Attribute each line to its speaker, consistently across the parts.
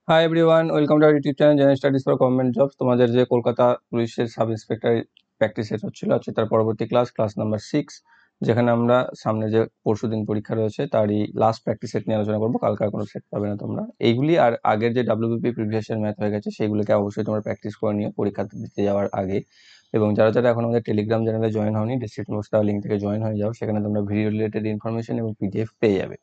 Speaker 1: Hi everyone, welcome to our YouTube channel general studies for government jobs. তোমাদের যে কলকাতা পুলিশের sub inspector practice set হচ্ছিল আজকে তার পরবর্তী ক্লাস নাম্বার 6, যেখানে আমরা সামনে যে পরশুদিন পরীক্ষা রয়েছে তারই লাস্ট প্র্যাকটিস সেট নিয়ে আলোচনা করবো। কালকে আর কোনো সেট পাবে না তোমরা। এইগুলি আর আগের যে ডাব্লিউবিপি প্রিভিয়াস ইয়ার ম্যাথ হয়ে গেছে সেগুলোকে অবশ্যই তোমরা প্র্যাকটিস করে নিও পরীক্ষা দিতে যাওয়ার আগে। এবং যারা যারা এখন আমাদের টেলিগ্রাম চ্যানেলে জয়েন হওনি, ডিসক্রিপশন বক্স দেওয়া লিঙ্ক থেকে জয়েন হয়ে যাও, সেখানে তোমরা ভিডিও রিলেটেড ইনফরমেশন এবং পিডিএফ পেয়ে যাবে।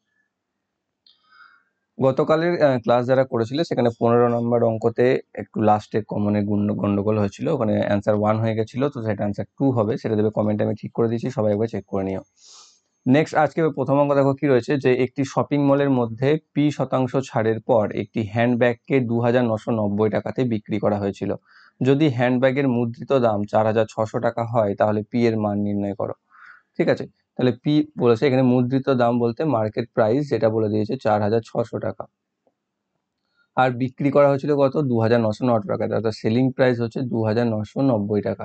Speaker 1: গতকালের ক্লাস যারা করেছিল সেখানে 15 নম্বর অঙ্কতে একটু লাস্টে কমনে গন্ডগোল হয়েছিল, ওখানে অ্যান্সার 1 হয়ে গেছিল, তো সেটা অ্যান্সার 2 হবে, সেটা দেবে কমেন্টে আমি ঠিক করে দিয়েছি, সবাই একবার চেক করে নিও। নেক্সট আজকে প্রথম অঙ্ক দেখো কি রয়েছে, যে একটি শপিং মলের মধ্যে p% ছাড়ের পর একটি হ্যান্ডব্যাগকে 2990 টাকাতে বিক্রি করা হয়েছিল। যদি হ্যান্ডব্যাগের মুদ্রিত দাম 4600 টাকা হয় তাহলে পি এর মান নির্ণয় করো। ঠিক আছে, তাহলে পি বলেছে এখানে মুদ্রিত দাম বলতে মার্কেট প্রাইস, যেটা বলে দিয়েছে 4600 টাকা, আর বিক্রি করা হয়েছিল কত, 2990 টাকা, অর্থাৎ সেলিং প্রাইস হচ্ছে 2990 টাকা।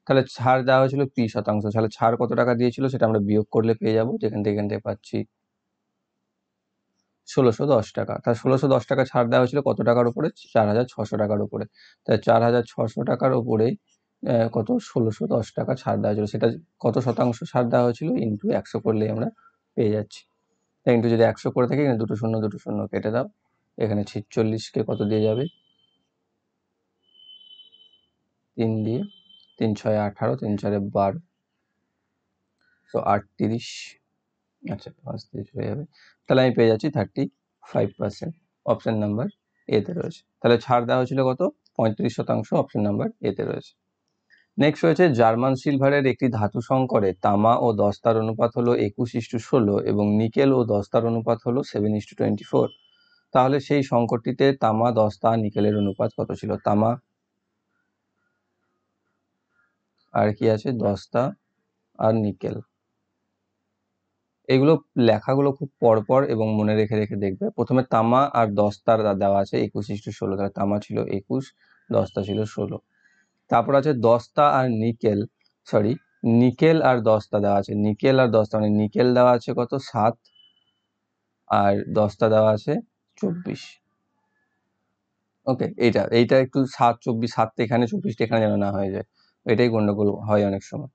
Speaker 1: তাহলে ছাড় দেওয়া হয়েছিল p%, তাহলে ছাড় কত টাকা দিয়েছিল সেটা আমরা বিয়োগ করলে পেয়ে যাবো, যেখান থেকে পাচ্ছি 1610 টাকা। তাহলে 1610 টাকা ছাড় দেওয়া হয়েছিল কত টাকার উপরে, 4600 টাকার উপরে। তাহলে 4600 টাকার উপরে কত 1610 টাকা ছাড় দেওয়া হয়েছিল, সেটা কত শতাংশ ছাড় দেওয়া হয়েছিল ইন্টু 100 করলেই আমরা পেয়ে যাচ্ছি। ইন্টু যদি 100 করে থাকি, এখানে দুটো শূন্য কেটে দাও, এখানে 46কে কত দিয়ে যাবে, 3 দিয়ে, 3 6 18, 3 4 12, তো 38, আচ্ছা 5 দিয়ে চলে যাবে, তাহলে আমি পেয়ে যাচ্ছি 35%। অপশন নাম্বার এতে রয়েছে। তাহলে ছাড় দেওয়া হয়েছিল কত, 35%, অপশন নাম্বার এতে রয়েছে। নেক্সট রয়েছে জার্মান সিলভারের একটি ধাতু সংকরে তামা ও দস্তার অনুপাত হলো 21:16 এবং নিকেল ও দস্তার অনুপাত হলো 7:24। তাহলে সেই সংকরটিতে তামা, দস্তা, নিকেলের অনুপাত কত ছিল? তামা আর কি আছে, দস্তা আর নিকেল। এগুলো লেখাগুলো খুব পরপর এবং মনে রেখে রেখে দেখবে। প্রথমে তামা আর দস্তার দেওয়া আছে 21:16, তাহলে তামা ছিল 21, দস্তা ছিল 16। তারপর আছে দস্তা আর নিকেল, সরি নিকেল আর দস্তা দেওয়া আছে, নিকেল আর দস্তা মানে নিকেল দেওয়া আছে কত 7 আর দস্তা দেওয়া আছে 24। ওকে, এইটা একটু 7 24, 7টা এখানে 24টা এখানে যেন না হয়ে যায়, এটাই গন্ডগোল হয় অনেক সময়।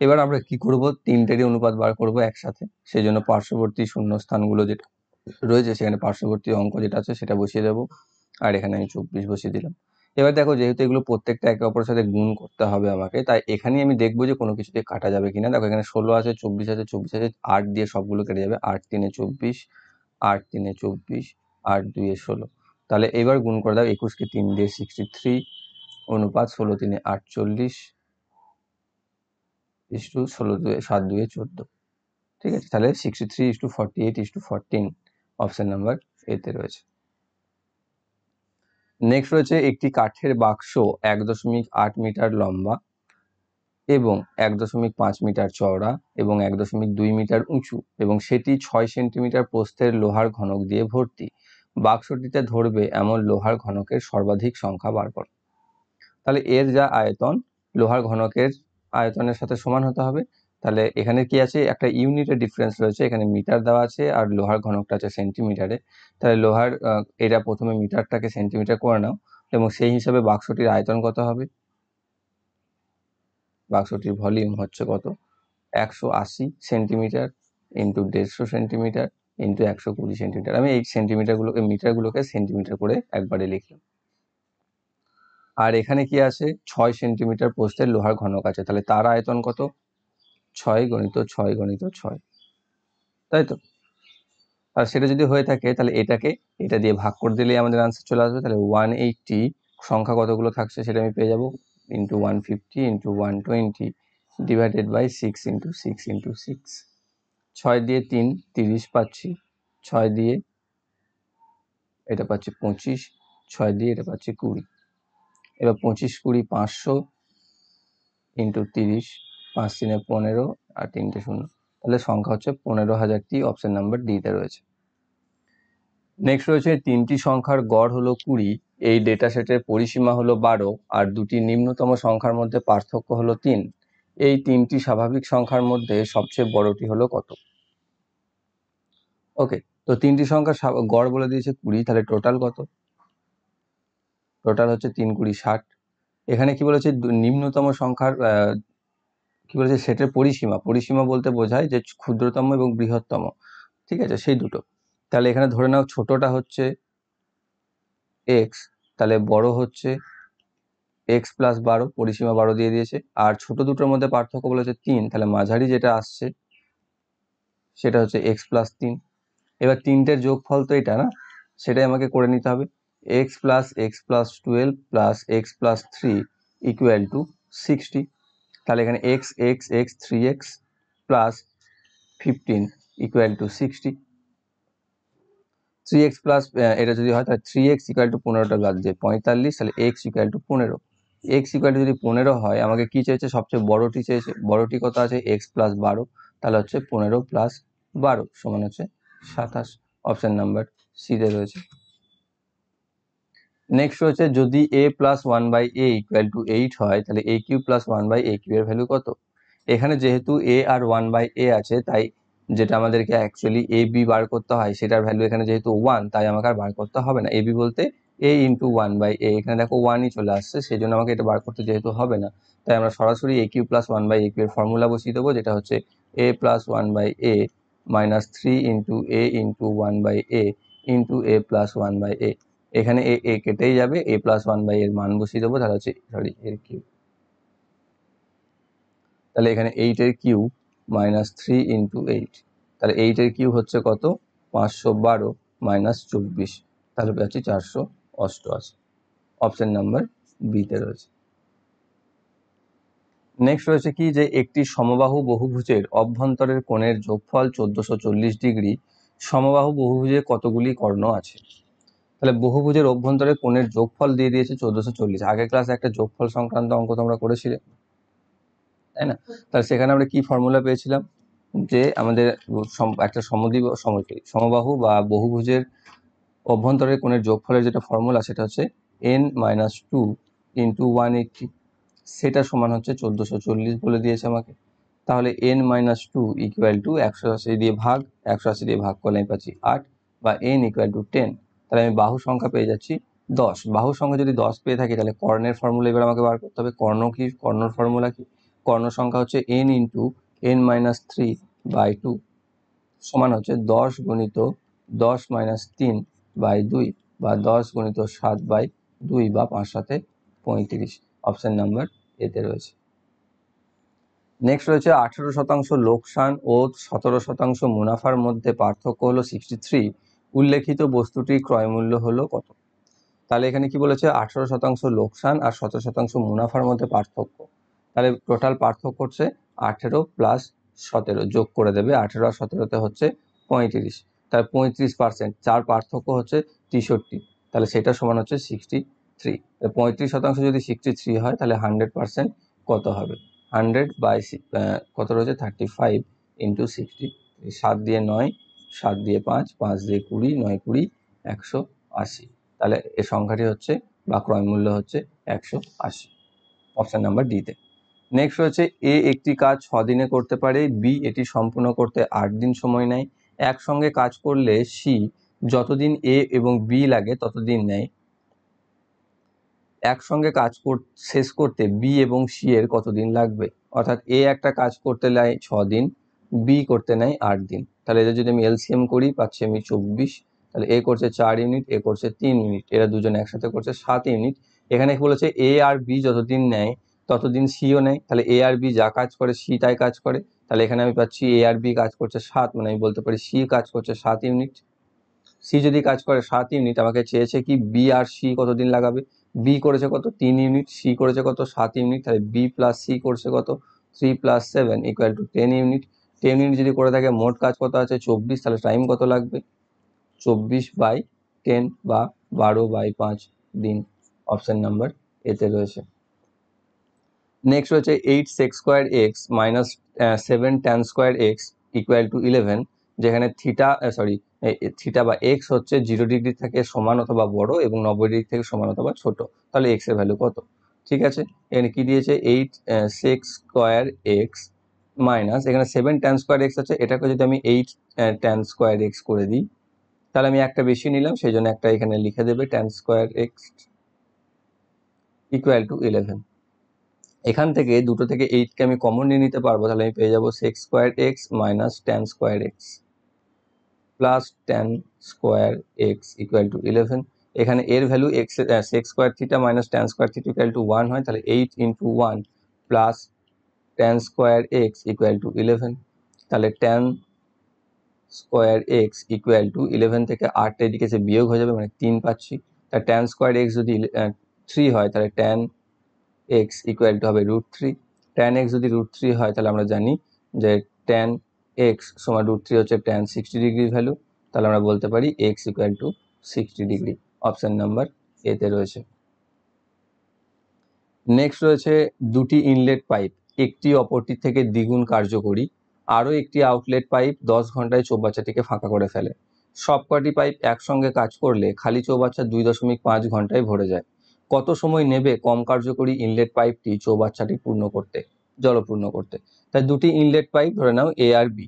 Speaker 1: এবার আমরা কি করব, তিনটেরই অনুপাত বার করব একসাথে, সেই জন্য পার্শ্ববর্তী শূন্যস্থানগুলো যেটা রয়েছে সেখানে পার্শ্ববর্তী অঙ্ক যেটা আছে সেটা বসিয়ে দেবো, আর এখানে আমি 24 বসিয়ে দিলাম। এবার দেখো, যেহেতু এগুলো প্রত্যেকটা একে অপরের সাথে গুণ করতে হবে আমাকে, তাই এখানেই আমি দেখবো যে কোনো কিছু দিয়ে কাটা যাবে কিনা। দেখো এখানে 16 আছে, 24 আছে, 24 আছে, 8 দিয়ে সবগুলো কেটে যাবে, 8 3 24, 8 3 24, 8 2 16। তাহলে এবার গুণ করে দাও, 21কে 3 দিয়ে 63 অনুপাত 16 3 48 ইস্টু 16 2 7 2 14। ঠিক আছে, তাহলে 63:48:14, অপশন নাম্বার এতে রয়েছে। নেক্সট রয়েছে একটি কাঠের বাক্স 1.8 মিটার লম্বা এবং 1.5 মিটার চওড়া এবং 1.2 মিটার উঁচু এবং সেটি 6 সেন্টিমিটার প্রস্থের লোহার ঘনক দিয়ে ভর্তি। বাক্সটিতে ধরবে এমন লোহার ঘনকের সর্বাধিক সংখ্যা বার করো। তাহলে এর যা আয়তন লোহার ঘনকের আয়তনের সাথে সমান হতে হবে। তাহলে এখানে কি আছে, একটা ইউনিটের ডিফারেন্স রয়েছে, এখানে মিটার দেওয়া আছে আর লোহার ঘনকটা আছে সেন্টিমিটারে। তাহলে লোহার এটা প্রথমে মিটারটাকে সেন্টিমিটার করে নাও এবং সেই হিসাবে বাক্সটির আয়তন কত হবে, বাক্সটির ভলিউম হচ্ছে কত, 180 centimetre into 150 centimetre into 120 centimetre. আমি এই মিটারগুলোকে সেন্টিমিটার করে একবারে লিখলাম। আর এখানে কি আছে, 6 সেন্টিমিটার প্রস্থের লোহার ঘনক আছে, তাহলে তার আয়তন কত, 6 × 6 × 6, তাই তো। আর সেটা যদি হয়ে থাকে তাহলে এটাকে এটা দিয়ে ভাগ করে দিলেই আমাদের আনসার চলে আসবে। তাহলে 180 সংখ্যা কতগুলো থাকছে সেটা আমি পেয়ে যাবো, ইন্টু 150 ইন্টু 120 ডিভাইডেড বাই 6 × 6 × 6। 6 দিয়ে 3 30 পাচ্ছি, 6 দিয়ে এটা পাচ্ছি 25, 6 দিয়ে এটা পাচ্ছি 20। এবার 25 20 500 ইন্টু 30, 5 3 15 আর 3টে শূন্য, তাহলে সংখ্যা হচ্ছে 15,000টি, অপশন নাম্বার ডিতে রয়েছে। নেক্সট রয়েছে তিনটি সংখ্যার গড় হলো 20, এই ডেটা সেটের পরিসীমা হলো 12 আর দুটি নিম্নতম সংখ্যার মধ্যে পার্থক্য হলো 3। এই তিনটি স্বাভাবিক সংখ্যার মধ্যে সবচেয়ে বড়টি হলো কত? ওকে, তো তিনটি সংখ্যার গড় বলে দিয়েছে 20, তাহলে টোটাল কত, টোটাল হচ্ছে 3 কুড়ি 60। এখানে কি বলেছে নিম্নতম সংখ্যার কি বলেছে সেটের পরিসীমা, পরিসীমা বলতে বোঝায় যে ক্ষুদ্রতম এবং বৃহত্তম, ঠিক আছে, সেই দুটো। তাহলে এখানে ধরে নাও ছোটটা হচ্ছে এক্স, তাহলে বড় হচ্ছে এক্স প্লাস 12, পরিসীমা 12 দিয়ে দিয়েছে। আর ছোট দুটোর মধ্যে পার্থক্য বলেছে 3, তাহলে মাঝারি যেটা আসছে সেটা হচ্ছে এক্স প্লাস 3। এবার তিনটের যোগফল তো এটা না, সেটাই আমাকে করে নিতে হবে। X plus 12 plus x plus 3 equal to 60। তাহলে এখানে x x x 3x plus 15 equal to 60। 3x plus এটা যদি হয় তাহলে 3x ইকুয়াল টু 15টা বাদ দিয়ে 45, তাহলে x equal to 15। x equal to যদি 15 হয়, আমাকে কি চেয়েছে, সবচেয়ে বড়টি চেয়েছে। বড়টি কত আছে, x প্লাস 12, তাহলে হচ্ছে 15 প্লাস 12 সমান হচ্ছে 27। অপশন নাম্বার সি তে রয়েছে। নেক্সট রয়েছে যদি a plus 1/a equal to 8 হয়, তাহলে a cube plus 1/a cube এর ভ্যালু কত? এখানে যেহেতু a আর 1/a আছে, তাই যেটা আমাদেরকে অ্যাকচুয়ালি এ বি বার করতে হয় সেটার ভ্যালু এখানে যেহেতু 1, তাই আমাকে আর বার করতে হবে না। এ বি বলতে a ইন্টু 1/a, এখানে দেখো 1ই চলে আসছে, সেই জন্য আমাকে এটা বার করতে যেহেতু হবে না, তাই আমরা সরাসরি a cube plus 1/a cube এর ফর্মুলা বসিয়ে দেবো, যেটা হচ্ছে a plus 1/a minus 3 into a into 1/a into a plus 1/a। এখানে এ কেটেই যাবে, a প্লাস 1/a এর মান বসিয়ে দেবো, তাহলে হচ্ছে এর কিউব। তাহলে এখানে 8 এর কিউব মাইনাস 3 ইন্টু 8, তাহলে 8 এর কিউব হচ্ছে কত, 512 মাইনাস 24, তাহলে পাচ্ছি 488। অপশন নাম্বার বিতে রয়েছে। নেক্সট রয়েছে কি, যে একটি সমবাহু বহুভুজের অভ্যন্তরের কোণের যোগফল 1440 ডিগ্রি, সমবাহু বহুভুজে কতগুলি কর্ণ আছে? তাহলে বহুভুজের অভ্যন্তরের কোণের যোগফল দিয়ে দিয়েছে 1440। আগের ক্লাসে একটা যোগফল সংক্রান্ত অঙ্ক তোমরা করেছিলে, তাই না? তাহলে সেখানে আমরা কি ফর্মুলা পেয়েছিলাম, যে আমাদের একটা সমবাহু বা বহুভুজের অভ্যন্তরের কোণের যোগফলের যেটা ফর্মুলা, সেটা হচ্ছে n-2 ইন্টু 180, সেটা সমান হচ্ছে 1440 বলে দিয়েছে আমাকে। তাহলে n-2 ইকুয়াল টু 180 দিয়ে ভাগ, 180 দিয়ে ভাগ করলে আমি পাচ্ছি 8, বা n ইকুয়াল টু 10। তাহলে আমি বাহু সংখ্যা পেয়ে যাচ্ছি 10। বাহু সংখ্যা যদি 10 পেয়ে থাকি, তাহলে কর্ণের ফর্মুলা এবার আমাকে বার করতে হবে। কর্ণ কি, কর্ণর ফর্মুলা কি, কর্ণ সংখ্যা হচ্ছে n ইন্টু n-3/2 সমান হচ্ছে 10 গুণিত 10-3/2 বা 10 গুণিত 7/2 বা 5-7 35। অপশন নাম্বার এতে রয়েছে। নেক্সট রয়েছে 18% লোকসান ও 17% মুনাফার মধ্যে পার্থক্য হলো 63, উল্লেখিত বস্তুটির ক্রয় মূল্য হলো কত? তাহলে এখানে কি বলেছে, 18% লোকসান আর 17% মুনাফার মধ্যে পার্থক্য, তাহলে টোটাল পার্থক্য হচ্ছে 18 প্লাস 17, যোগ করে দেবে, 18 আর 17তে হচ্ছে 35, তাহলে 35%, যার পার্থক্য হচ্ছে 63, তাহলে সেটা সমান হচ্ছে 63। 35% যদি 63 হয়, তাহলে 100% কত হবে, 100 বাই কত রয়েছে 35 ইন্টু 60, 7 দিয়ে 9, 7 দিয়ে 5, 5 দিয়ে 20, 9 20 180, তাহলে এর সংখ্যাটি হচ্ছে বা ক্রয় মূল্য হচ্ছে 180। অপশন নাম্বার ডিতে। নেক্সট হচ্ছে এ একটি কাজ 6 দিনে করতে পারে, বি এটি সম্পূর্ণ করতে 8 দিন সময় নেয়। একসঙ্গে কাজ করলে সি যতদিন এ এবং বি লাগে ততদিন নেয়। একসঙ্গে কাজ শেষ করতে বি এবং সি এর কতদিন লাগবে? অর্থাৎ এ একটা কাজ করতে নেয় 6 দিন, বি করতে নেয় 8 দিন। তাহলে এদের যদি আমি এলসিএম করি, পাচ্ছি আমি 24। তাহলে এ করছে 4 ইউনিট, এ করছে 3 ইউনিট, এরা দুজনে একসাথে করছে 7 ইউনিট। এখানে বলেছে এ আর বি যতদিন নেয় ততদিন সিও নেয়, তাহলে এ আর বি যা কাজ করে সি তাই কাজ করে। তাহলে এখানে আমি পাচ্ছি এ আর বি কাজ করছে 7, মানে আমি বলতে পারি সি কাজ করছে 7 ইউনিট। সি যদি কাজ করে 7 ইউনিট, আমাকে চেয়েছে কি বি আর সি কতদিন লাগাবে। বি করেছে কত 3 ইউনিট, সি করেছে কত 7 ইউনিট, তাহলে বি প্লাস সি করছে কত 3 + 7 ইকুয়াল টু 10 ইউনিট। 10 ইউনিট যদি করে থাকে, মোট কাজ কত আছে 24, তাহলে টাইম কত লাগবে 24/10 বা 12/5 দিন। অপশন নাম্বার এতে রয়েছে। নেক্সট রয়েছে 8 sec square x minus 7 tan square x equal to 11, যেখানে থিটা বা এক্স হচ্ছে 0 ডিগ্রি থেকে সমান অথবা বড় এবং 90 ডিগ্রি থেকে সমান অথবা ছোট, তাহলে এক্স এর ভ্যালু কত? ঠিক আছে, এখানে কি দিয়েছে 8 sec square x মাইনাস, এখানে 7 tan square x আছে, এটাকে যদি আমি 8 tan square x করে দিই, তাহলে আমি একটা বেশি নিলাম, সেই জন্য একটা এখানে লিখে দেবে tan square x। Equal to 11। এখান থেকে দুটো থেকে 8কে আমি কমন নিয়ে নিতে পারবো, তাহলে আমি পেয়ে যাবো sex square x minus tan square x plus tan square x equal to 11। এখানে এর value x sex square theta minus tan square theta equal to 1 হয়, তাহলে 8 into 1 plus tan square x equal to 11। তাহলে tan square x equal to 11 থেকে 8 এদিকে সে বিয়োগ হয়ে যাবে, মানে 3 পাচ্ছি। তাহলে ট্যান স্কোয়ার এক্স যদি 3 হয় তাহলে ট্যান এক্স ইকুয়াল টু হবে √3। ট্যান এক্স যদি √3 হয় তাহলে আমরা জানি যে ট্যান এক্স সমান √3 হচ্ছে ট্যান 60 ডিগ্রির ভ্যালু, তাহলে আমরা বলতে পারি x equal to 60 degree. Option number এতে রয়েছে। নেক্সট রয়েছে দুটি ইনলেট পাইপ একটি অপরটির থেকে দ্বিগুণ কার্যকরী, আরও একটি আউটলেট পাইপ 10 ঘন্টায় চৌবাচ্চাটিকে ফাঁকা করে ফেলে। সবকটি পাইপ একসঙ্গে কাজ করলে খালি চৌবাচ্চা 2.5 ঘন্টায় ভরে যায়। কত সময় নেবে কম কার্যকরী ইনলেট পাইপটি চৌবাচ্চাটি জলপূর্ণ করতে? তাই দুটি ইনলেট পাইপ ধরে নাও এ আর বি,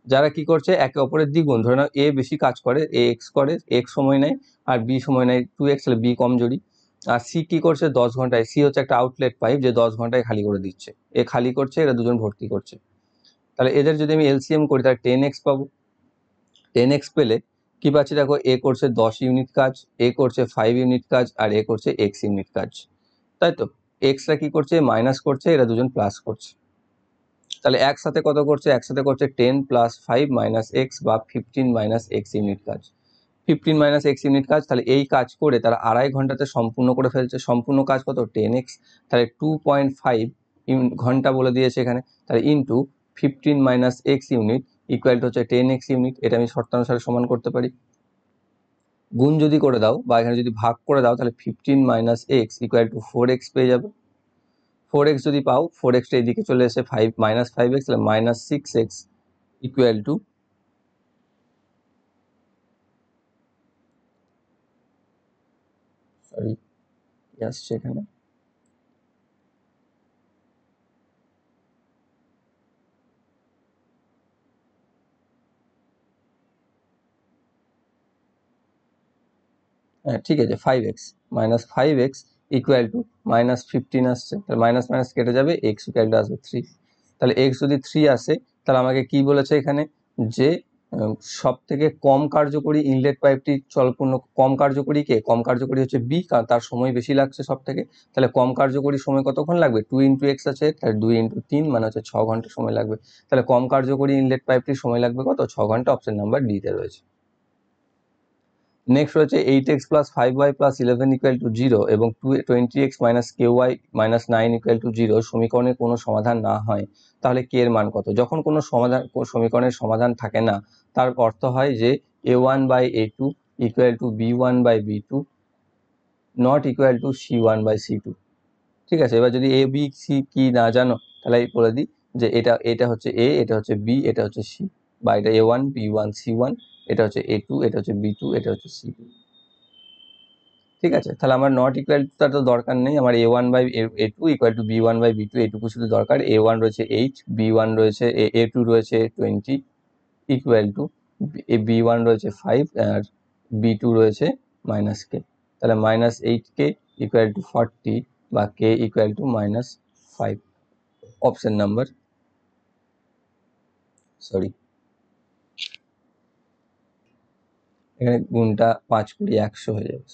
Speaker 1: যারা কি করছে একে অপরের দ্বিগুণ, ধরে নাও এ বেশি কাজ করে, এ এক্স করে, এক্স সময় নেয়, আর বি সময় নেয় 2x, তাহলে বি কমজোরি। আর সি কি করছে 10 ঘন্টায়, সি হচ্ছে একটা আউটলেট পাইপ যে 10 ঘন্টায় খালি করে দিচ্ছে, এ খালি করছে, এরা দুজন ভর্তি করছে। তাহলে এদের যদি আমি এলসিএম করি তাহলে 10x পাবো। 10x পেলে কি পাচ্ছি দেখো, এ করছে 10 ইউনিট কাজ, এ করছে 5 ইউনিট কাজ, আর এ করছে x ইউনিট কাজ, তাই তো। এক্সরা কি করছে মাইনাস করছে, এরা দুজন প্লাস করছে। তাহলে একসাথে কত করছে, একসাথে করছে 10 প্লাস 5 মাইনাস এক্স বা 15 মাইনাস এক্স ইউনিট কাজ। 15 মাইনাস এক্স ইউনিট কাজ, তাহলে এই কাজ করে তারা 2.5 ঘন্টাতে সম্পূর্ণ করে ফেলছে। সম্পূর্ণ কাজ কত 10x, তাহলে 2.5 ঘন্টা বলে দিয়েছে এখানে, তাহলে into 15 minus x unit equal to হচ্ছে 10x ইউনিট। এটা আমি শর্তানুসারে সমান করতে পারি। গুণ যদি করে দাও বা এখানে যদি ভাগ করে দাও তাহলে 15 minus x equal to 4x পেয়ে যাবে। 4x যদি পাও, 4xটা এদিকে চলে এসে মাইনাস 5x, তাহলে minus 6x equal to sorry কি আসছে এখানে, হ্যাঁ ঠিক আছে, 5x minus 5x equal to minus 15 আসছে, তাহলে মাইনাস মাইনাস কেটে যাবে, এক্স ইকুয়াল টু আসবে 3। তাহলে এক্স যদি 3 আসে তাহলে আমাকে কি বলেছে এখানে, যে সব থেকে কম কার্যকরী ইনলেট পাইপটি কম কার্যকরী কে, কম কার্যকরী হচ্ছে বি, কারণ তার সময় বেশি লাগছে সব থেকে। তাহলে কম কার্যকরী সময় কতক্ষণ লাগবে, 2 ইন্টু এক্স আছে, তাহলে 2 ইন্টু 3 মানে হচ্ছে 6 ঘন্টা সময় লাগবে। তাহলে কম কার্যকরী ইনলেট পাইপটির সময় লাগবে কত, 6 ঘন্টা। অপশন নাম্বার ডি তে রয়েছে। নেক্সট রয়েছে 8x plus 5y plus 11 equal to 0 এবং 20x minus ky minus 9 equal to 0 সমীকরণের কোনো সমাধান না হয়, তাহলে কে এর মান কত? যখন কোনো সমীকরণের সমাধান থাকে না, তার অর্থ হয় যে a1 by a2 equal to b1 by b2 not equal to c1 by c2। ঠিক আছে, এবার যদি এ বি সি কি না জানো তাহলে বলে দিই যে এটা হচ্ছে এ, এটা হচ্ছে বি, এটা হচ্ছে সি, বা এটা a1 b1 c1, এটা হচ্ছে a2, এটা হচ্ছে b2, এটা হচ্ছে c2। ঠিক আছে, তাহলে আমার নট ইকুয়াল টু তো দরকার নেই, আমার a1 by a2 equal to b1 by b2 এটুকু শুধু দরকার। a1 রয়েছে 8, b1 রয়েছে a2 রয়েছে 20 ইকুয়াল টু b1 রয়েছে 5 আর b2 রয়েছে মাইনাস কে, তাহলে মাইনাস 8k ইকুয়াল টু 40 বা k equal to minus 5। Option number এখানে গুণটা 5 20 100 হয়ে যাবে,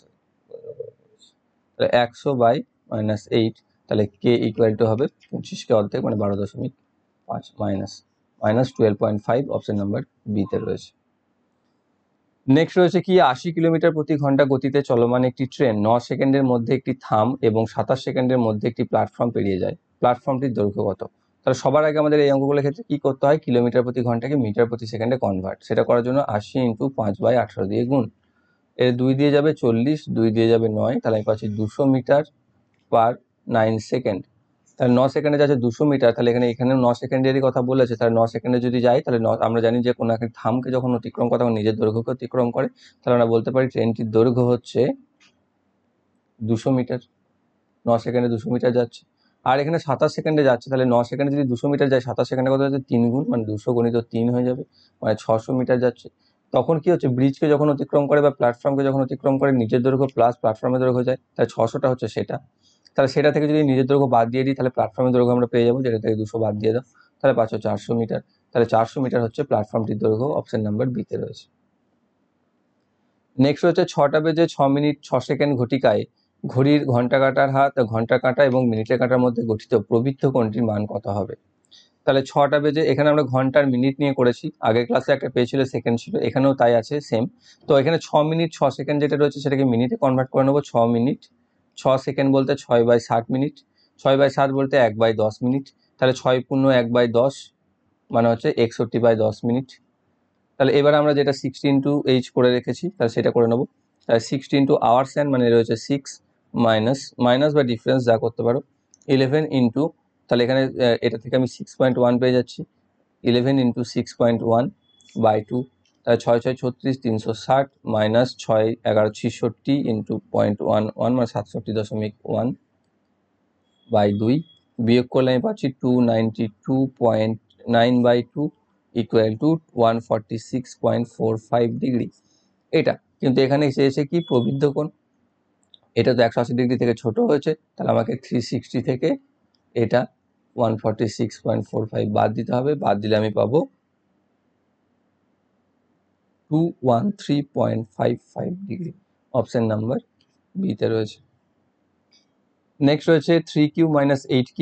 Speaker 1: তাহলে 100 বাই মাইনাস 8, তাহলে কে ইকুয়াল টু হবে 25কে অর্ধেক মানে 12.5 মাইনাস 12.5। অপশন নাম্বার বিতে রয়েছে। নেক্সট রয়েছে কি, 80 কিলোমিটার প্রতি ঘন্টা গতিতে চলমান একটি ট্রেন 9 সেকেন্ডের মধ্যে একটি থাম এবং 27 সেকেন্ডের মধ্যে একটি প্ল্যাটফর্ম পেরিয়ে যায়, প্ল্যাটফর্মটির দৈর্ঘ্য কত? তাহলে সবার আগে আমাদের এই অঙ্কগুলোর ক্ষেত্রে কি করতে হয়, কিলোমিটার প্রতি ঘন্টাকে মিটার প্রতি সেকেন্ডে কনভার্ট, সেটা করার জন্য 80 ইন্টু 5/18 দিয়ে গুণ, এর 2 দিয়ে যাবে 40, 2 দিয়ে যাবে 9, তাহলে আমি পাচ্ছি 200 মিটার পার 9 সেকেন্ড। তাহলে 9 সেকেন্ডে যাচ্ছে 200 মিটার, তাহলে এখানে 9 সেকেন্ডেরই কথা বলেছে, তাহলে 9 সেকেন্ডে যদি যাই তাহলে আমরা জানি যে কোনো একটা থামকে যখন অতিক্রম করে তখন নিজের দৈর্ঘ্যকে অতিক্রম করে, তাহলে আমরা বলতে পারি ট্রেনটির দৈর্ঘ্য হচ্ছে 200 মিটার। 9 সেকেন্ডে 200 মিটার যাচ্ছে। আর এখানে 27 সেকেন্ডে যাচ্ছে, তাহলে 9 সেকেন্ডে যদি 200 মিটার যায় 27 সেকেন্ডে কত হচ্ছে 3 গুণ, মানে 200 গুণিত 3 হয়ে যাবে, মানে 600 মিটার যাচ্ছে। তখন কি হচ্ছে, ব্রিজকে যখন অতিক্রম করে বা প্ল্যাটফর্মকে যখন অতিক্রম করে নিজের দৈর্ঘ্য প্লাস প্ল্যাটফর্মের দৈর্ঘ্য যায়, তাহলে 600টা হচ্ছে সেটা। তাহলে সেটা থেকে যদি নিজের দৈর্ঘ্য বাদ দিয়ে দিই তাহলে প্ল্যাটফর্মের দৈর্ঘ্য আমরা পেয়ে যাবো, যেটা থেকে 200 বাদ দিয়ে দাও, তাহলে 400 মিটার। তাহলে 400 মিটার হচ্ছে প্ল্যাটফর্মটির দৈর্ঘ্য, অপশন নাম্বার বিতে রয়েছে। নেক্সট হচ্ছে 6টা বেজে 6 মিনিট 6 সেকেন্ড ঘটিকায় ঘড়ির ঘন্টা কাঁটার হাত, ঘন্টা কাঁটা এবং মিনিটের কাঁটার মধ্যে গঠিত প্রবৃদ্ধ কোণটির মান কত হবে? তাহলে 6টা বেজে, এখানে আমরা ঘন্টার মিনিট নিয়ে করেছি, আগের ক্লাসে একটা পেয়েছিল সেকেন্ড ছিল, এখানেও তাই আছে সেম। তো এখানে 6 মিনিট 6 সেকেন্ড যেটা রয়েছে সেটাকে মিনিটে কনভার্ট করে নেবো। 6 মিনিট 6 সেকেন্ড বলতে 6/60 মিনিট, 6/60 বলতে 1/10 মিনিট, তাহলে 6 পূর্ণ 1/10 মানে হচ্ছে 61/10 মিনিট। তাহলে এবার আমরা যেটা 60 ইন্টু এইচ করে রেখেছি তাহলে সেটা করে নেবো। তাহলে 60 ইন্টু আওয়ার্স হ্যান্ড মানে রয়েছে 6 মাইনাস বা ডিফারেন্স যা করতে পারো 11 ইন্টু, তাহলে এখানে এটা থেকে আমি 6.1 পেয়ে যাচ্ছি, 11 ইন্টু 6.1/2, তাহলে 6 6 36 360 মাইনাস 6 11 66 ইন্টু 0.11 মানে 67.1/2, বিয়োগ করলে আমি পাচ্ছি 292.9/2 ইকুয়াল টু 146.45 ডিগ্রি। এটা কিন্তু এখানে চেয়েছে কি প্রবৃদ্ধ কোণ, এটা তো 180 ডিগ্রি থেকে ছোট হয়েছে, তাহলে আমাকে 360 থেকে এটা 146.45 বাদ দিতে হবে, বাদ দিলে আমি পাবো 213.55 ডিগ্রি, অপশন নাম্বার বিতে রয়েছে। নেক্সট রয়েছে 3q minus 8q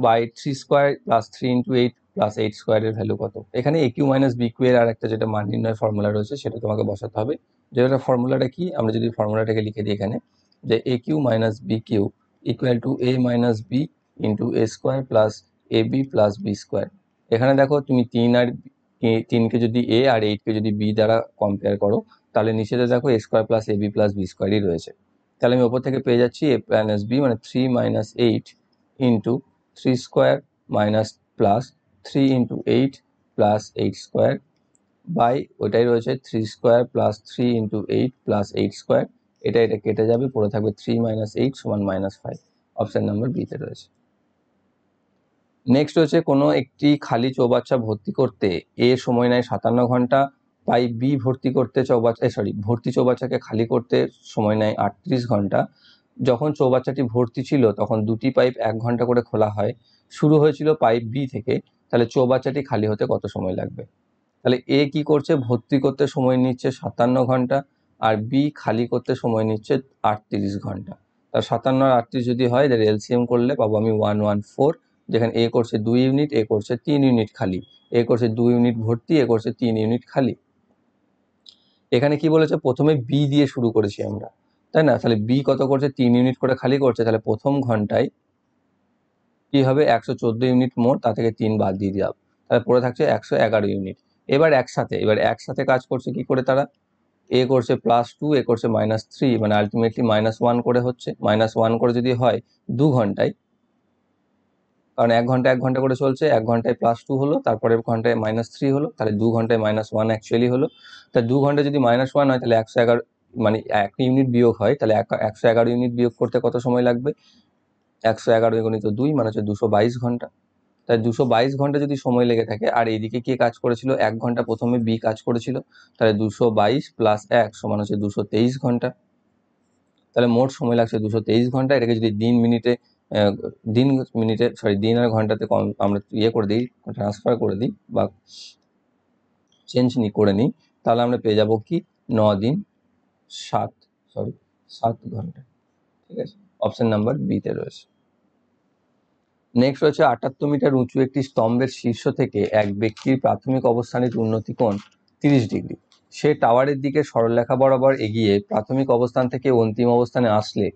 Speaker 1: by 3 square plus 3 into 8 plus 8 স্কোয়ারের ভ্যালু কত? এখানে a q minus b q এর আর একটা যেটা মান নির্ণয়ের ফর্মুলা রয়েছে সেটা তোমাকে বসাতে হবে। যেটা ফর্মুলাটা কি, আমরা যদি ফর্মুলাটাকে লিখে দিই এখানে, যে a q minus b q equal to a minus b into a square plus a b plus b square. এখানে দেখো তুমি 3কে যদি এ আর 8কে যদি বি দ্বারা কম্পেয়ার করো তাহলে নিচেতে দেখো এ square plus a b plus B স্কোয়ারই রয়েছে। তাহলে আমি ওপর থেকে পেয়ে যাচ্ছি এ মাইনাস বি মানে 3 minus 8 into 3 square minus plus 3 into 8 plus 8 square by ওইটাই রয়েছে 3 square plus 3 into 8 plus 8 square, এটা কেটে যাবে, পড়ে থাকবে 3 মাইনাস 8 সমান -5, অপশন নাম্বার বিতে রয়েছে। নেক্সট হচ্ছে কোনো একটি খালি চৌবাচ্চা ভর্তি করতে এ সময় নেয় 57 ঘন্টা, পাই বি ভর্তি করতে ভর্তি চৌবাচ্চাকে খালি করতে সময় নেয় 38 ঘন্টা। যখন চৌবাচ্চাটি ভর্তি ছিল তখন দুটি পাইপ 1 ঘন্টা করে খোলা হয়, শুরু হয়েছিল পাইপ বি থেকে, তাহলে চৌবাচ্চাটি খালি হতে কত সময় লাগবে? তাহলে এ কি করছে, ভর্তি করতে সময় নিচ্ছে 57 ঘন্টা, আর বি খালি করতে সময় নিচ্ছে 38 ঘন্টা। তাহলে 57 আর 38 যদি হয় তাহলে এলসিএম করলে পাবো আমি 114, যেখানে এ করছে 2 ইউনিট, এ করছে 3 ইউনিট খালি, এ করছে 2 ইউনিট ভর্তি, এ করছে 3 ইউনিট খালি। এখানে কি বলেছে, প্রথমে বি দিয়ে শুরু করেছি আমরা, তাই না? তাহলে বি কত করছে, 3 ইউনিট করে খালি করছে, তাহলে প্রথম ঘন্টায় কি হবে 114 ইউনিট মোট, তা থেকে 3 বাদ দিয়ে দেওয়া, তাহলে পড়ে থাকছে 111 ইউনিট। এবার একসাথে কাজ করছে কি করে তারা, এ করছে +2, এ করছে -3, মানে আলটিমেটলি -1 করে হচ্ছে, -1 করে যদি হয় 2 ঘন্টায়, কারণ 1 ঘন্টা 1 ঘন্টা করে চলছে, 1 ঘন্টায় +2 হলো, তারপরের ঘন্টায় -3 হলো, তাহলে 2 ঘন্টায় -1 অ্যাকচুয়ালি হলো। তাই 2 ঘন্টা যদি -1 হয় তাহলে 111 মানে 1 ইউনিট বিয়োগ হয়, তাহলে 111 ইউনিট বিয়োগ করতে কত সময় লাগবে, 111 গুণিত 2 মানে হচ্ছে 222 ঘন্টা। তাই 222 ঘন্টা যদি সময় লেগে থাকে, আর এইদিকে কে কাজ করেছিল, 1 ঘন্টা প্রথমে বি কাজ করেছিল, তাহলে 222 + 1 সমান হচ্ছে 223 ঘন্টা। তাহলে মোট সময় লাগছে 223 ঘন্টা। এটাকে যদি দিন আর ঘন্টাতে আমরা করে দিই, ট্রান্সফার করে দিই বা চেঞ্জ করে নিই, তাহলে আমরা পেয়ে যাব কি 9 দিন 7 ঘন্টা। ঠিক আছে, অপশন নাম্বার বিতে রয়েছে। নেক্সট হচ্ছে 78 মিটার উঁচু একটি স্তম্ভের শীর্ষ থেকে এক ব্যক্তির প্রাথমিক অবস্থানের উন্নতি কোণ 30 ডিগ্রি। সে টাওয়ারের দিকে সরলরেখা বরাবর এগিয়ে প্রাথমিক অবস্থান থেকে অন্তিম অবস্থানে আসলে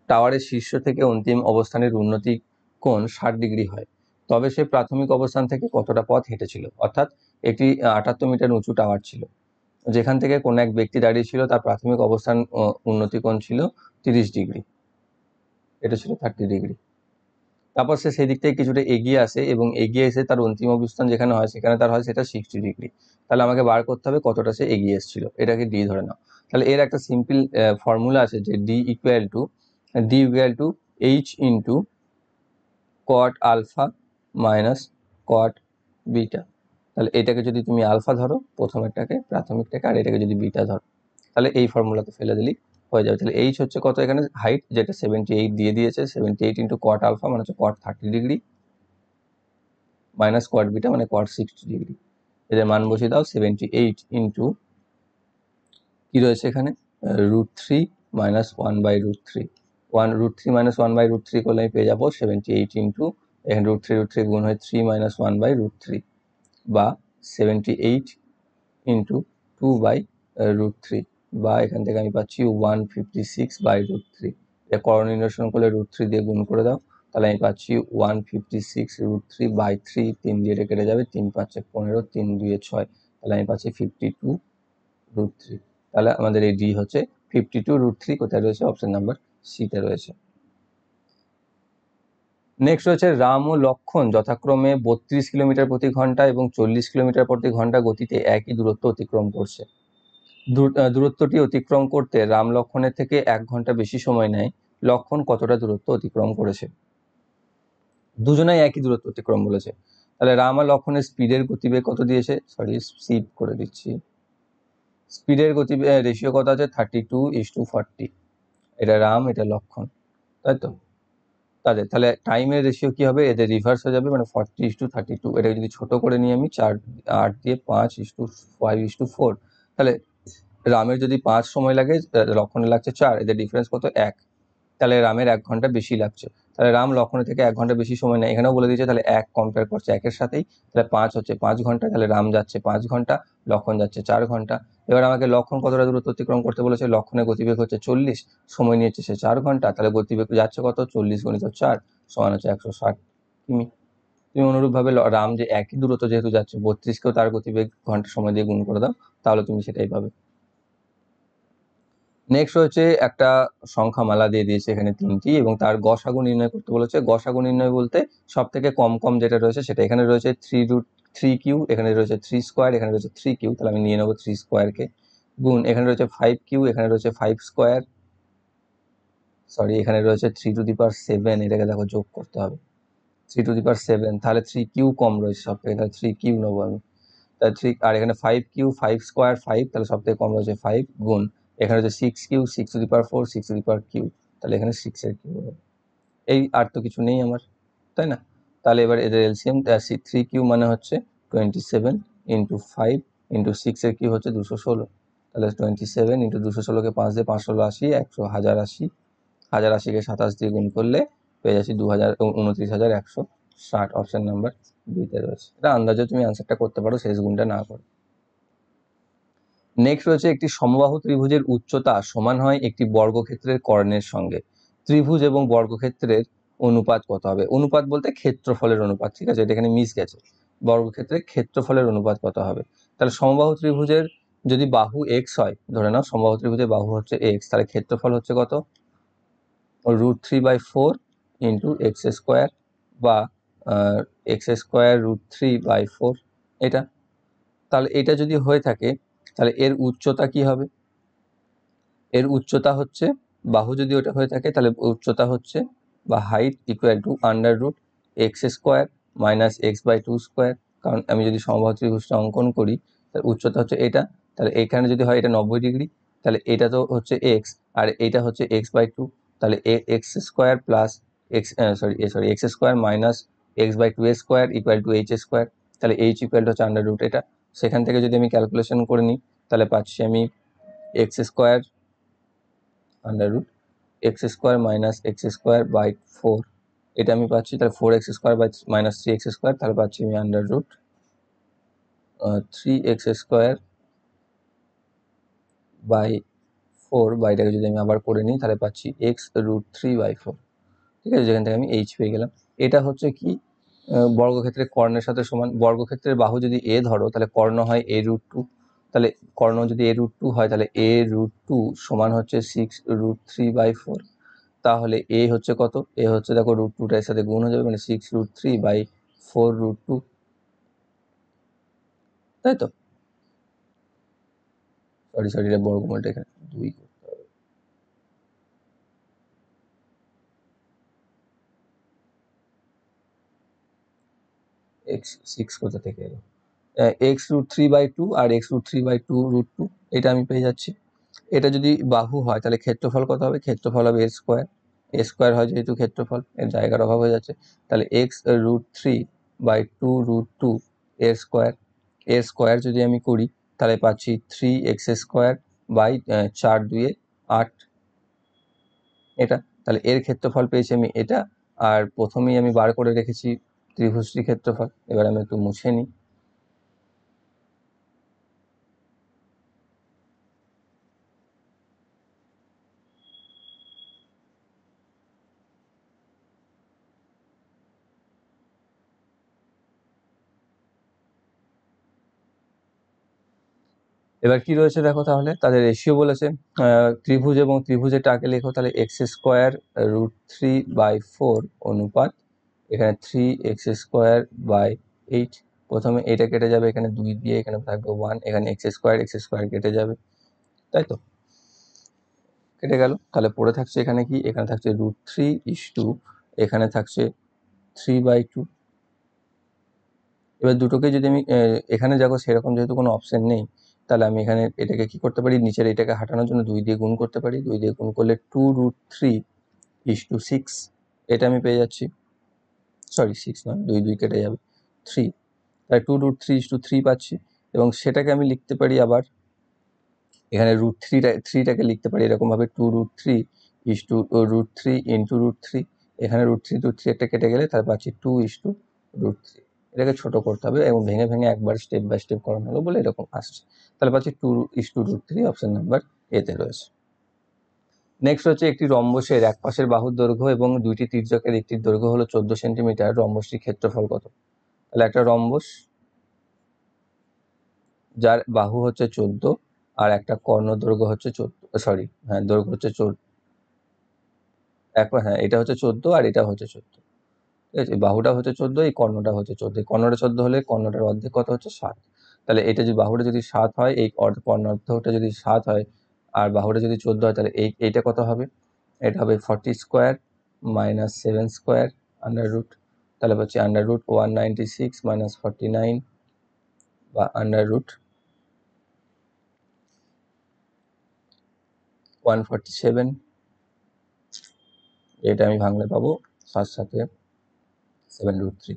Speaker 1: টাওয়ারের শীর্ষ থেকে অন্তিম অবস্থানের উন্নতি কোণ 60 ডিগ্রি হয়। তবে সে প্রাথমিক অবস্থান থেকে কতটা পথ হেঁটেছিল? অর্থাৎ একটি 78 মিটার উঁচু টাওয়ার ছিল, যেখান থেকে কোনো এক ব্যক্তি দাঁড়িয়ে ছিল, তার প্রাথমিক অবস্থান উন্নতি কোণ ছিল 30 ডিগ্রি, এটা ছিল 30 ডিগ্রি। তারপর সে সেই দিক থেকে কিছুটা এগিয়ে আসে এবং এগিয়ে এসে তার অন্তিম অবস্থান যেখানে হয় সেখানে তার হয় সেটা 60 ডিগ্রি। তাহলে আমাকে বার করতে হবে কতটা সে এগিয়ে এসেছিল, এটাকে ডি ধরে নাও। তাহলে এর একটা সিম্পল ফর্মুলা আছে যে d equal to h into cot alpha minus cot beta. তাহলে এটাকে যদি তুমি আলফা ধরো প্রথমেরটাকে প্রাথমিকটাকে, আর এটাকে যদি বিটা ধরো, তাহলে এই ফর্মুলাতে ফেলে দিলেই হয়ে যাবে। তাহলে এইচ হচ্ছে কত এখানে হাইট, যেটা 78 দিয়ে দিয়েছে, 78 ইন্টু কট আলফা মানে হচ্ছে কট 30 ডিগ্রি মাইনাস কট বিটা মানে কট 60 ডিগ্রি। এদের মান বসিয়ে দাও, 78 ইন্টু কি রয়েছে এখানে √3 মাইনাস 1/√3, 1√3 মাইনাস 1/√3 করলে আমি পেয়ে যাবো 78 ইন্টু এখানে √3 গুণ হয়ে 3 মাইনাস 1/√3 বা 78 ইন্টু 2/√3 বা এখান থেকে আমি পাচ্ছি 156/√3। এটা করণ নির্ণয় করলে √3 দিয়ে গুণ করে দাও, তাহলে আমি পাচ্ছি 156√3/3, 3 দিয়ে এটা কেটে যাবে, 3 5 15, 3 2 6, তাহলে আমি পাচ্ছি 52√3। তাহলে আমাদের এই ডি হচ্ছে 52√3 কোথায় রয়েছে, অপশন নাম্বার সিতে রয়েছে। নেক্সট রয়েছে রাম ও লক্ষণ যথাক্রমে 32 কিলোমিটার প্রতি ঘন্টা এবং 40 কিলোমিটার প্রতি ঘন্টা গতিতে একই দূরত্ব অতিক্রম করছে। দূরত্বটি অতিক্রম করতে রাম লক্ষণের থেকে 1 ঘন্টা বেশি সময় নেয়। লক্ষণ কতটা দূরত্ব অতিক্রম করেছে? দুজনেই একই দূরত্ব অতিক্রম বলেছে, তাহলে রাম আর লক্ষণের স্পিডের গতিবেগ কত দিয়েছে, সরি স্পিড করে দিচ্ছি, স্পিডের গতিবেগ রেশিও কত আছে 32:40, এটা রাম এটা লক্ষণ, তাই তো তাদের, তাহলে টাইমের রেশিও কি হবে, এদের রিভার্স হয়ে যাবে, মানে 40:32। এটাকে যদি ছোট করে নিই আমি 8 দিয়ে 5:5:4, তাহলে রামের যদি 5 সময় লাগে, লক্ষণে লাগছে 4, এদের ডিফারেন্স কত 1, তাহলে রামের 1 ঘন্টা বেশি লাগছে। তাহলে রাম লক্ষণের থেকে 1 ঘন্টা বেশি সময় নেয়, এখানেও বলে দিয়েছে, তাহলে 1 কম্পেয়ার করছে 1-এর সাথেই, তাহলে 5 হচ্ছে 5 ঘন্টা, তাহলে রাম যাচ্ছে 5 ঘন্টা, লক্ষণ যাচ্ছে 4 ঘন্টা। এবার আমাকে লক্ষণ কতটা দূরত্ব অতিক্রম করতে বলেছে, লক্ষণের গতিবেগ হচ্ছে 40, সময় নিয়েছে সে 4 ঘন্টা, তাহলে গতিবেগ যাচ্ছে কত 40 × 4 সমান হচ্ছে 160 কিমি। তুমি অনুরূপভাবে রাম যে একই দূরত্ব যেহেতু যাচ্ছে 32কেও তার গতিবেগ ঘন্টা সময় দিয়ে গুণ করে দাও, তাহলে তুমি সেটাই পাবে। নেক্সট হচ্ছে একটা সংখ্যা মালা দিয়ে দিয়েছে এখানে 3টি এবং তার গসাগু নির্ণয় করতে বলেছে। গসাগু নির্ণয় বলতে সব থেকে কম কম যেটা রয়েছে সেটা, এখানে রয়েছে 3√3Q, এখানে রয়েছে 3 স্কোয়ার, এখানে রয়েছে 3Q, তাহলে আমি নিয়ে নেবো 3 স্কোয়ারকে, গুণ এখানে রয়েছে 5Q, এখানে রয়েছে 5 স্কোয়ার, সরি এখানে রয়েছে 3⁷, এটাকে দেখো যোগ করতে হবে 3⁷, তাহলে 3Q কম রয়েছে সব থেকে, তাহলে 3Q নেবো আমি, তাহলে 3, আর এখানে 5Q 5 স্কোয়ার 5, তাহলে সব থেকে কম রয়েছে 5, গুণ এখানে হচ্ছে 6Q 6⁴ 6⁵Q, তাহলে এখানে 6 এর কিউ হবে। এই আর তো কিছু নেই আমার, তাই না? তাহলে এবার এদের এলসিএম 3Q মানে হচ্ছে 27 ইন্টু 5 ইন্টু 6 এর কিউ হচ্ছে 216, তাহলে 27 ইন্টু 216কে 5 দিয়ে 5 ষোলো 80, 1080, 1080কে 27 দিয়ে গুণ করলে পেয়ে যাচ্ছি 29,160, অপশন নাম্বার বিতে রয়েছে। এটা আন্দাজে তুমি আনসারটা করতে পারো শেষ গুণটা না করে। নেক্সট রয়েছে একটি সমবাহু ত্রিভুজের উচ্চতা সমান হয় একটি বর্গক্ষেত্রের কর্ণের সঙ্গে। ত্রিভুজ এবং বর্গক্ষেত্রের অনুপাত কত হবে? অনুপাত বলতে ক্ষেত্রফলের অনুপাত, ঠিক আছে, এটা এখানে মিস গেছে, বর্গক্ষেত্রের ক্ষেত্রফলের অনুপাত কত হবে? তাহলে সমবাহু ত্রিভুজের যদি বাহু x হয়, ধরে নাও সমবাহু ত্রিভুজের বাহু হচ্ছে x, তাহলে ক্ষেত্রফল হচ্ছে কত, √3/4 ইন্টু এক্স স্কোয়ার বা x² √3/4 এটা। তাহলে এটা যদি হয়ে থাকে তাহলে এর উচ্চতা কি হবে? এর উচ্চতা হচ্ছে, বাহু যদি ওটা হয়ে থাকে তাহলে উচ্চতা হচ্ছে বা height equal to √x² minus x/2², কারণ আমি যদি সমবাহু ত্রিভুজটা অঙ্কন করি তাহলে উচ্চতা হচ্ছে এটা, তাহলে এখানে যদি হয় এটা 90 ডিগ্রি, তাহলে এটা তো হচ্ছে x আর এটা হচ্ছে x/2, তাহলে x² plus x² minus x/2² equal to h², তাহলে h ইকুয়াল টু হচ্ছে √ এটা। সেখান থেকে যদি আমি ক্যালকুলেশন করে নিই তাহলে পাচ্ছি আমি x² √x² মাইনাস x²/4, এটা আমি পাচ্ছি, তাহলে 4x² মাইনাস 3x², তাহলে পাচ্ছি আমি √3x²/4, বা এটাকে যদি আমি আবার করে নিই তাহলে পাচ্ছি x√3/4, ঠিক আছে, যেখান থেকে আমি h পেয়ে গেলাম। এটা হচ্ছে কি বর্গক্ষেত্রের কর্ণের সাথে সমান। বর্গক্ষেত্রের বাহু যদি a ধরো তাহলে কর্ণ হয় a√2, তাহলে কর্ণ যদি a√2 হয় তাহলে a√2 সমান হচ্ছে 6√3/4, তাহলে a হচ্ছে কত, a হচ্ছে দেখো √2টার সাথে গুণ হয়ে যাবে, মানে 6√3/4√2, তাই তো, সরি এটা বর্গমূলটা এখানে 2 করতে হবে, x 6 কোথা থেকে এলো, x√3/2 আর x√3/2√2 এটা আমি পেয়ে যাচ্ছি। এটা যদি বাহু হয় তাহলে ক্ষেত্রফল কত হবে? ক্ষেত্রফল হবে a স্কোয়ার হয় যেহেতু ক্ষেত্রফল, এর জায়গার অভাব হয়ে যাচ্ছে। তাহলে x√3/2√2 এর স্কোয়ার যদি আমি করি তাহলে পাচ্ছি 3x² / 4×2=8 এটা। তাহলে এর ক্ষেত্রফল পেয়েছি আমি এটা। আর প্রথমেই আমি বার করে রেখেছি ত্রিভুজটির ক্ষেত্রফল। এবার আমি একটু মুছে নিই। এবার কি রয়েছে দেখো, তাহলে তাদের রেশিও বলেছে ত্রিভুজ এবং ত্রিভুজেরটা আগে লেখো। তাহলে x²√3/4 অনুপাত এখানে 3x²/8। প্রথমে এটা কেটে যাবে, এখানে 2 দিয়ে, এখানে থাকবে 1, এখানে x² কেটে যাবে, তাই তো কেটে গেল। তাহলে পড়ে থাকছে এখানে কি? এখানে থাকছে √3 এখানে থাকছে 3/2। এবার দুটোকে যদি আমি এখানে দেখো সেরকম যেহেতু কোনো অপশন নেই, তাহলে আমি এখানে এটাকে কি করতে পারি? নিচের এটাকে হাঁটানোর জন্য 2 দিয়ে গুণ করতে পারি। 2 দিয়ে গুণ করলে 2√3 6 এটা আমি পেয়ে যাচ্ছি। সরি 6 নয়, 2 কেটে যাবে, 3। তাই 2√3 পাচ্ছি। এবং সেটাকে আমি লিখতে পারি আবার এখানে √3টাকে লিখতে পারি এরকমভাবে 2√3 ইন্টু √3। এখানে √3 একটা কেটে গেলে তার পাচ্ছি 2:√3। এটাকে ছোট করতে হবে এবং ভেঙে ভেঙে একবার স্টেপ বাই স্টেপ করানো হলো বলে এরকম আসছে। তাহলে পাচ্ছি 2:√3, অপশন নাম্বার এতে রয়েছে। নেক্সট হচ্ছে একটি রম্বসের এক পাশের বাহুর দৈর্ঘ্য এবং দুইটি তির্যকের একটির দৈর্ঘ্য হলো 14 সেন্টিমিটার। রম্বসটির ক্ষেত্রফল কত? তাহলে একটা রম্বস যার বাহু হচ্ছে 14 আর একটা কর্ণ দৈর্ঘ্য হচ্ছে 14, দৈর্ঘ্য হচ্ছে 14, হ্যাঁ এটা হচ্ছে 14 আর এটা হচ্ছে 14, ঠিক আছে। বাহুটা হচ্ছে 14, এই কর্ণটা হচ্ছে 14। কর্ণটা 14 হলে কর্ণটার অর্ধেক কত হচ্ছে? 7। তাহলে এটা যদি বাহুটা যদি 7 হয়, এই কর্ণার্ধটা যদি 7 হয় আর বাহুটা যদি 14 হয়, তাহলে এইটা কত হবে? এটা হবে 40² - 7² আন্ডাররুট। তাহলে পাচ্ছি √196 - 49 বা √147। এটা আমি ভাঙলে পাবো 7 × 7√3।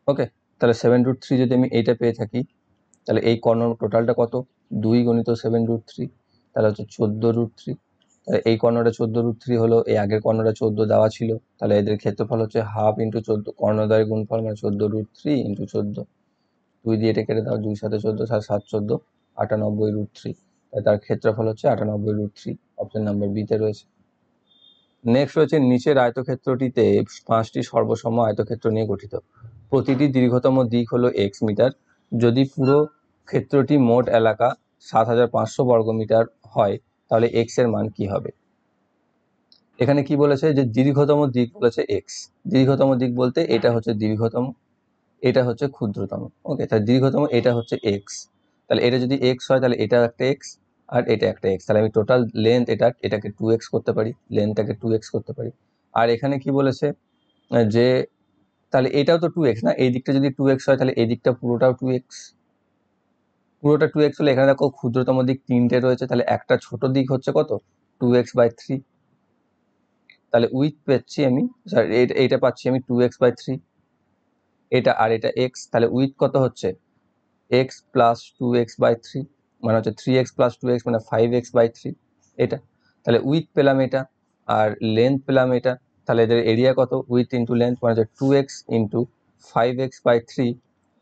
Speaker 1: ওকে, তাহলে 7√3 যদি আমি এইটা পেয়ে থাকি, তাহলে এই কর্ণ টোটালটা কত? 2 × 7√3, তাহলে হচ্ছে 14√3। তাহলে এই কর্ণটা 14√3 হলো, এই আগের কর্ণটা 14 দেওয়া ছিল, তাহলে এদের ক্ষেত্রফল হচ্ছে 1/2 × 14, কর্ণদ্বয়ের গুণফল মানে 14√3 × 14। 2 দিয়ে এটা কেটে দাও, 2 × 7 = 14, 7 × 14 = 98√3। তাই তার ক্ষেত্রফল হচ্ছে 98√3, অপশন নাম্বার বিতে রয়েছে। নেক্সট হচ্ছে নিচের আয়তক্ষেত্রটিতে 5টি সর্বসম আয়তক্ষেত্র নিয়ে গঠিত। প্রতিটি দীর্ঘতম দিক হলো x মিটার। যদি পুরো ক্ষেত্রটি মোট এলাকা 7500 বর্গমিটার হয় তাহলে x এর মান কি হবে? এখানে কি বলেছে? যে দীর্ঘতম দিক বলেছে x। দীর্ঘতম দিক বলতে এটা হচ্ছে দীর্ঘতম, এটা হচ্ছে ক্ষুদ্রতম। ওকে, তাহলে দীর্ঘতম এটা হচ্ছে x। তাহলে এটা যদি x হয় তাহলে এটা একটা x আর এটা একটা x। তাহলে আমি টোটাল লেন্থ এটাকে 2x করতে পারি, লেন্থটাকে 2x করতে পারি। আর এখানে কি বলেছে যে তাহলে এটাও তো 2x না? এই দিকটা যদি 2x হয় তাহলে এই দিকটা পুরোটাও 2x। পুরোটা 2x হলে এখানে দেখো ক্ষুদ্রতম দিক 3টে রয়েছে, তাহলে একটা ছোট দিক হচ্ছে কত? 2x/3। তাহলে উইথ পাচ্ছি আমি, এইটা পাচ্ছি আমি 2x/3, এটা আর এটা x। তাহলে উইথ কত হচ্ছে? x + 2x/3 মানে হচ্ছে 3x + 2x মানে 5x/3 এটা। তাহলে উইথ পেলাম এটা আর লেন্থ পেলাম এটা। তাহলে এদের এরিয়া কত? উইথ ইন্টু লেন্থ মানে হচ্ছে 2x × 5x/3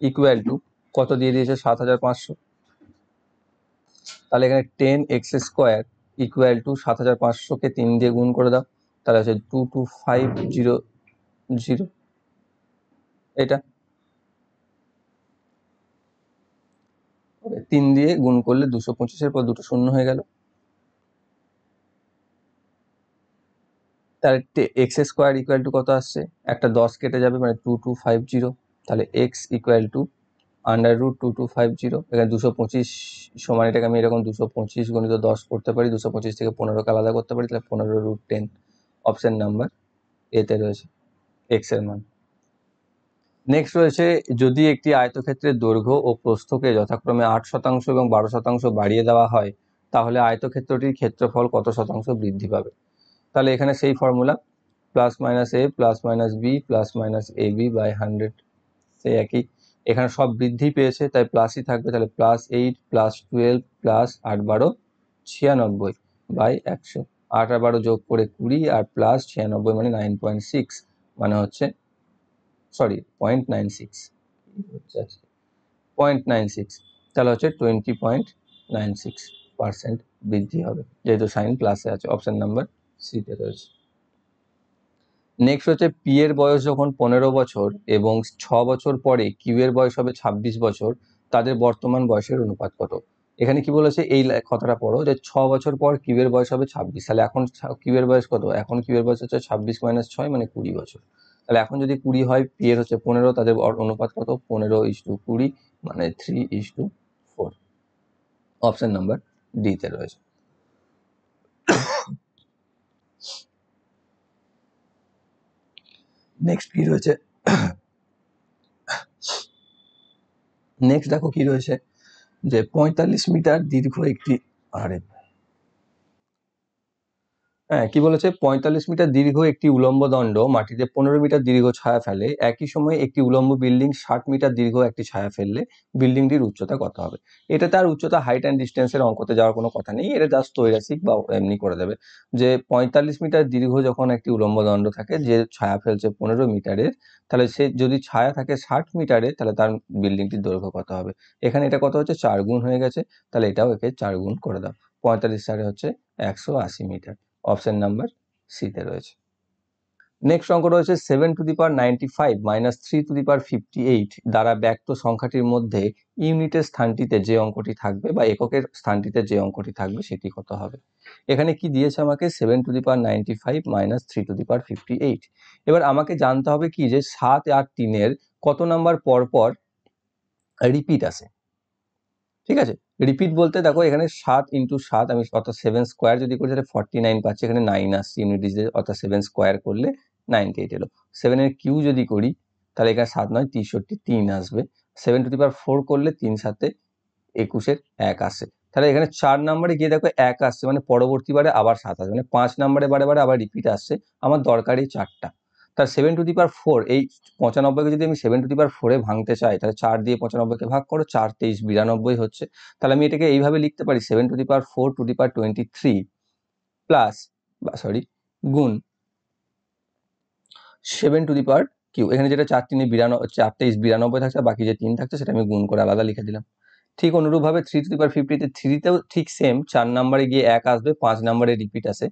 Speaker 1: = কত দিয়ে দিয়েছে? 7500। তাহলে এখানে 10x² = 7500-কে 3 দিয়ে গুণ করে দাও, তাহলে হচ্ছে 22500 এটা। 3 দিয়ে গুণ করলে 225-এর পর দুটো শূন্য হয়ে গেল। তাহলে x² কত আসছে? একটা 10 কেটে যাবে মানে 2250। তাহলে x = √2250। এখানে 225 সমান, এটাকে আমি এরকম 225 × 10 করতে পারি, 225 থেকে 15কে আলাদা করতে পারি, তাহলে 15√10, অপশন নাম্বার এতে রয়েছে x এর মান। নেক্সট রয়েছে, যদি একটি আয়তক্ষেত্রের দৈর্ঘ্য ও প্রস্থকে যথাক্রমে 8% এবং 12% বাড়িয়ে দেওয়া হয়, তাহলে আয়তক্ষেত্রটির ক্ষেত্রফল কত শতাংশ বৃদ্ধি পাবে? তাহলে এখানে সেই formula, plus minus a plus minus b plus minus a b by 100, সেই একই। এখানে সব বৃদ্ধি পেয়েছে তাই প্লাসই থাকবে, তাহলে +8 +12 প্লাস 8×12 96 বাই 100। 8 আর 12 যোগ করে 20 আর প্লাস 96 মানে 9.6, মানে হচ্ছে সরি 0.96 হচ্ছে 0.96, তাহলে হচ্ছে 20.96% বৃদ্ধি হবে, যেহেতু সাইন প্লাসে আছে। অপশন নাম্বার সিতে রয়েছে। নেক্সট হচ্ছে, পি এর বয়স যখন 15 বছর এবং 6 বছর পরে কিউ এর বয়স হবে 26 বছর, তাদের বর্তমান বয়সের অনুপাত কত? এখানে কি বলেছে, এই কথাটা পড়ো যে 6 বছর পর কিউ এর বয়স হবে 26, তাহলে এখন কিউ এর বয়স কত? এখন কিউ এর বয়স হচ্ছে 26 - 6 মানে 20 বছর। তাহলে এখন যদি 20 হয়, পি এর হচ্ছে 15, তাদের অনুপাত কত? 15:20 মানে 3:4। অপশন নাম্বার ডি তে রয়েছে। নেক্সট কি রয়েছে, নেক্সট দেখো কি রয়েছে, যে 45 মিটার দীর্ঘ একটি, আরে হ্যাঁ কি বলেছে, 45 মিটার দীর্ঘ একটি উলম্ব দণ্ড মাটিতে 15 মিটার দীর্ঘ ছায়া ফেলে, একই সময় একটি উলম্ব বিল্ডিং 60 মিটার দীর্ঘ একটি ছায়া ফেললে বিল্ডিংটির উচ্চতা কত হবে? এটা তার উচ্চতা, হাইট অ্যান্ড ডিস্টেন্সের অঙ্কতে যাওয়ার কোনো কথা নেই, এটা জাস্ট তৈরাসিক বা এমনি করে দেবে যে 45 মিটার দীর্ঘ যখন একটি উলম্ব দণ্ড থাকে, যে ছায়া ফেলছে 15 মিটারের, তাহলে সে যদি ছায়া থাকে 60 মিটারে, তাহলে তার বিল্ডিংটির দৈর্ঘ্য কত হবে? এখানে এটা কত হচ্ছে, 4 গুণ হয়ে গেছে, তাহলে এটাও একে 4 গুণ করে দাও। 45 সালে হচ্ছে 180 মিটার। অপশন নাম্বার সিতে রয়েছে। নেক্সট অঙ্ক রয়েছে, 7^95 - 3^58 দ্বারা ব্যক্ত সংখ্যাটির মধ্যে ইউনিটের স্থানটিতে যে অঙ্কটি থাকবে বা এককের স্থানটিতে যে অঙ্কটি থাকবে সেটি কত হবে? এখানে কি দিয়েছে আমাকে, 7^95 - 3^58। এবার আমাকে জানতে হবে কি, যে 7 আর 3-এর কত নাম্বার পর পর রিপিট আসে। ঠিক আছে, রিপিট বলতে দেখো এখানে 7 × 7 আমি অর্থাৎ 7 স্কোয়ার যদি করি তাহলে 49 পাচ্ছি, এখানে 9 আসছে ইউনিট ডিজিটে, অর্থাৎ 7 স্কোয়ার করলে 98 এলো। 7 এর কিউ যদি করি তাহলে এখানে 7 9 63 3 আসবে। 7^4 করলে 3 7 21-এর 1 আসে, তাহলে এখানে 4 নম্বরে গিয়ে দেখো 1 আসছে, মানে পরবর্তীবারে আবার 7 আসবে, মানে 5 নম্বরে বারে বারে আবার রিপিট আসছে। আমার দরকার এই 4টা, তার 7^4, এই 95কে যদি আমি 7^4-এ ভাঙতে চাই, তাহলে 4 দিয়ে 95কে ভাগ করো, 4 23 92 হচ্ছে। তাহলে আমি এটাকে এইভাবে লিখতে পারি, 7^4 প্লাস গুণ 7^, এখানে যেটা 4 3 92, 4 23 92 থাকছে, বাকি যে 3 থাকছে সেটা আমি গুণ করে আলাদা লিখে দিলাম। ঠিক অনুরূপভাবে 3^50-তে 3-তেও ঠিক সেম, 4 নম্বরে গিয়ে 1 আসবে, 5 নম্বরে রিপিট আসে।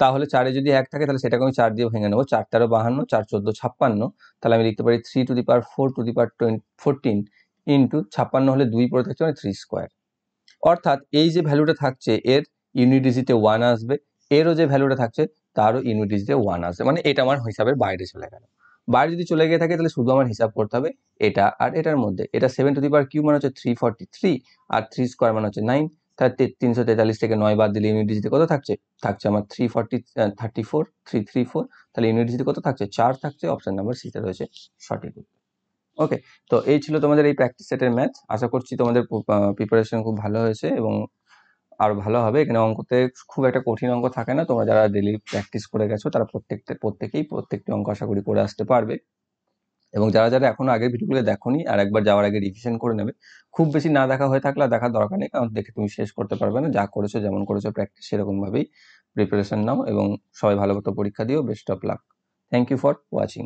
Speaker 1: তাহলে 4-এ যদি 1 থাকে তাহলে সেটাকে আমি 4 দিয়ে ভেঙে নেবো, 4 13 52, 4 14 56, তাহলে আমি লিখতে পারি 3^4 ইন্টু 56 হলে 2 পড়ে থাকছে, মানে 3 স্কোয়ার। অর্থাৎ এই যে ভ্যালুটা থাকছে এর ইউনিট ডিজিটে 1 আসবে, এরও যে ভ্যালুটা থাকছে তারও ইউনিট ডিজিটে 1 আসবে, মানে এটা আমার হিসাবের বাইরে চলে গেল। বাইরে যদি চলে গিয়ে থাকে তাহলে শুধু আমার হিসাব করতে হবে এটা আর এটার মধ্যে। এটা 7^3 মানে হচ্ছে 343, আর 3 স্কোয়ার মানে হচ্ছে 9, তাহলে 343 থেকে 9 বাদ দিলে ইউনিট ডিজিটে কত থাকছে, থাকছে আমার 334, তাহলে ইউনিট ডিজিটে কত থাকছে, 4 থাকছে। অপশন নাম্বার সিতে রয়েছে সঠিক উত্তর। ওকে, তো এই ছিল তোমাদের এই প্র্যাকটিস সেটের ম্যাথ। আশা করছি তোমাদের প্রিপারেশন খুব ভালো হয়েছে এবং আরো ভালো হবে। এখানে অঙ্কতে খুব একটা কঠিন অঙ্ক থাকে না, তোমরা যারা ডেলি প্র্যাকটিস করে গেছো তারা প্রত্যেকটি অঙ্ক আশা করি করে আসতে পারবে। এবং যারা যারা এখনো আগের ভিডিওগুলো দেখোনি, আর একবার যাওয়ার আগে রিভিশন করে নেবে। খুব বেশি না দেখা হয়ে থাকলে দেখার দরকার নেই, কারণ দেখে তুমি শেষ করতে পারবে না। যা করেছো, যেমন করেছো প্র্যাকটিস, সেরকম ভাবেই প্রিপারেশন নাও এবং সবাই ভালো মতো পরীক্ষা দিও। Best of luck. Thank you for watching.